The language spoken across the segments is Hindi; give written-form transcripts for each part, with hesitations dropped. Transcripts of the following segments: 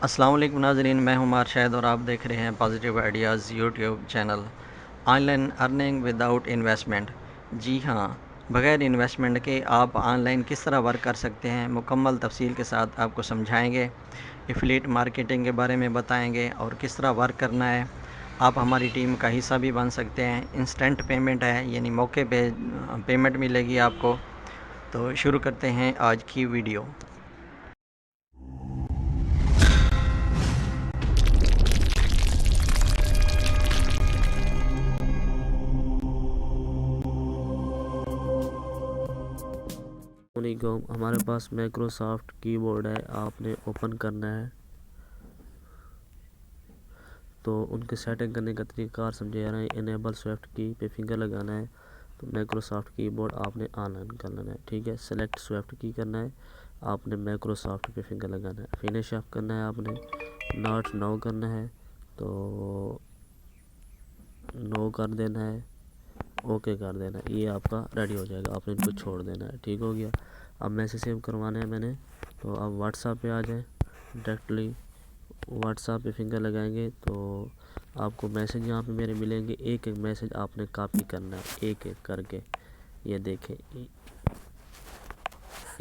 अस्सलाम वालेकुम नाज़रीन, मैं हूं मार शाहिद और आप देख रहे हैं positive ideas YouTube channel. Online earning without investment. जी हाँ, बग़ैर इन्वेस्टमेंट के आप ऑनलाइन किस तरह वर्क कर सकते हैं, मुकम्मल तफसील के साथ आपको समझाएंगे। एफिलिएट मार्केटिंग के बारे में बताएंगे और किस तरह वर्क करना है। आप हमारी टीम का हिस्सा भी बन सकते हैं। इंस्टेंट पेमेंट है, यानी मौके पे पेमेंट मिलेगी आपको। तो शुरू करते हैं आज की वीडियो। हमारे पास माइक्रोसॉफ्ट कीबोर्ड है, आपने ओपन करना है। तो उनके सेटिंग करने का तरीका समझा रहे हैं। इनेबल स्विफ्ट की पे फिंगर लगाना है, तो माइक्रोसॉफ्ट कीबोर्ड आपने ऑनलाइन कर लेना है। ठीक है, सेलेक्ट स्विफ्ट की करना है, आपने माइक्रोसॉफ्ट पे फिंगर लगाना है। फिनिश ऑफ करना है, आपने नॉट नो करना है, तो नो कर देना है, ओके कर देना है। ये आपका रेडी हो जाएगा, आपने इनको छोड़ देना है। ठीक हो गया। अब मैसेज सेव करवाना है मैंने, तो अब व्हाट्सएप पे आ जाए। डायरेक्टली व्हाट्सएप पे फिंगर लगाएंगे तो आपको मैसेज यहाँ पे मेरे मिलेंगे। एक एक मैसेज आपने कॉपी करना है, एक एक करके। ये देखें,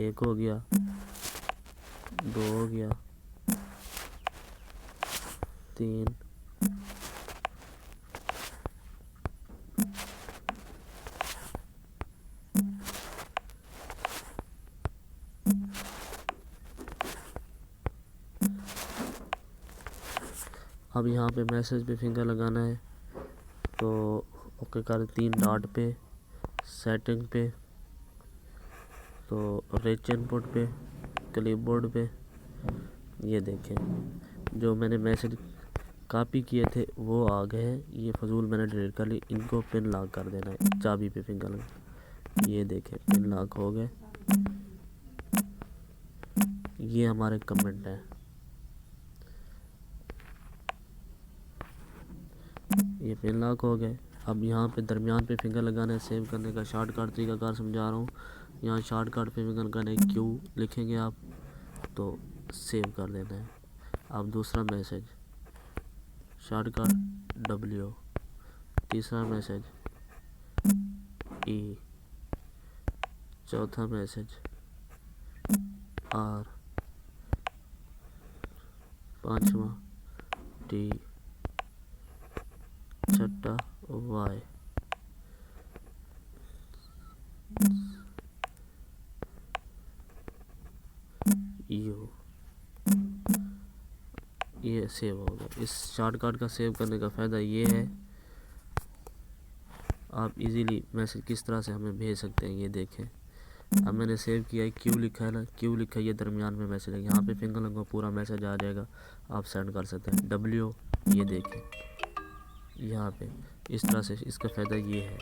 एक हो गया, दो हो गया, तीन, अब यहाँ पे मैसेज पे फिंगर लगाना है, तो ओके कर, तीन डॉट पे, सेटिंग पे, तो रिच इनपुट पे, क्लिपबोर्ड पे। ये देखें, जो मैंने मैसेज कॉपी किए थे वो आ गए हैं। ये फजूल मैंने डिलीट कर ली। इनको पिन लॉक कर देना है, चाबी पे फिंगर लगा। ये देखें, पिन लॉक हो गए। ये हमारे कमेंट हैं, ये पिन लॉक हो गए। अब यहाँ पे दरमियान पे फिंगर लगाना है। सेव करने का शॉर्टकट तरीकाकार समझा रहा हूँ। यहाँ शॉर्टकट पे फिंगर करना है, क्यू लिखेंगे आप, तो सेव कर देना है। अब दूसरा मैसेज शॉर्टकट डब्ल्यू, तीसरा मैसेज ई, चौथा मैसेज आर, पांचवा टी, छठा वाई, यू। ये सेव हो गया। इस शॉर्टकट का सेव करने का फ़ायदा ये है, आप इजीली मैसेज किस तरह से हमें भेज सकते हैं। ये देखें, अब मैंने सेव किया है, क्यू लिखा है ना, क्यू लिखा है, ये दरमियान में मैसेज है। यहाँ पे फिंगर लगा, पूरा मैसेज आ जाएगा, आप सेंड कर सकते हैं। डब्ल्यू, ये देखें यहाँ पे, इस तरह से इसका फ़ायदा ये है।